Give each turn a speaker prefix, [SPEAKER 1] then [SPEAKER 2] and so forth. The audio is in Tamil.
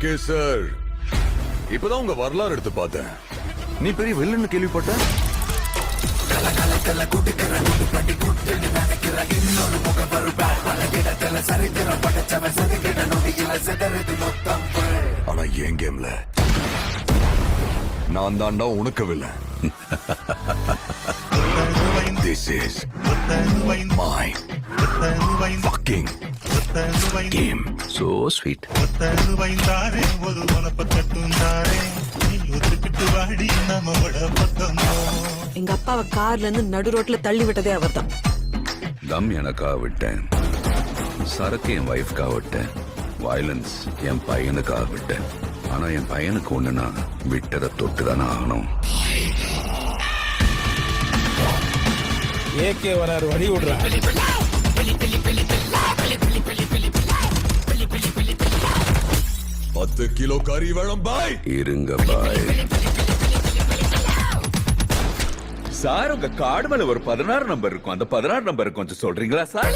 [SPEAKER 1] Okay sir. இப்பதான் உங்க வரலாறு எடுத்து பார்த்தேன். நீ பெரிய வில்லன்னு கேள்விப்பட்ட. ஆனா என் கேம்ல நான் தாண்டா உனக்கு villain. This is my fucking game.
[SPEAKER 2] So sweet.
[SPEAKER 3] எங்க அப்பாவை கார்ல இருந்து நடு ரோட்ல தள்ளி விட்டதே அவர்தான்.
[SPEAKER 2] தம் எனக்காக விட்டேன், சரக்கு என் வைஃப்காக விட்டேன், வயலன்ஸ் என் பையனுக்காக விட்டேன். ஆனா என் பையனுக்கு ஒண்ணுனா விட்டதை தொட்டுதானே ஆகணும்.
[SPEAKER 4] ஏகே வராரு, வழி விடுறா.
[SPEAKER 1] 10 கிலோ கறி வேணும் பாய்.
[SPEAKER 2] இருங்க பாய். சார், உங்க கார்டு மேல ஒரு 16 நம்பர் இருக்கும். அந்த 16 நம்பர் கொஞ்சம் சொல்றீங்களா சார்?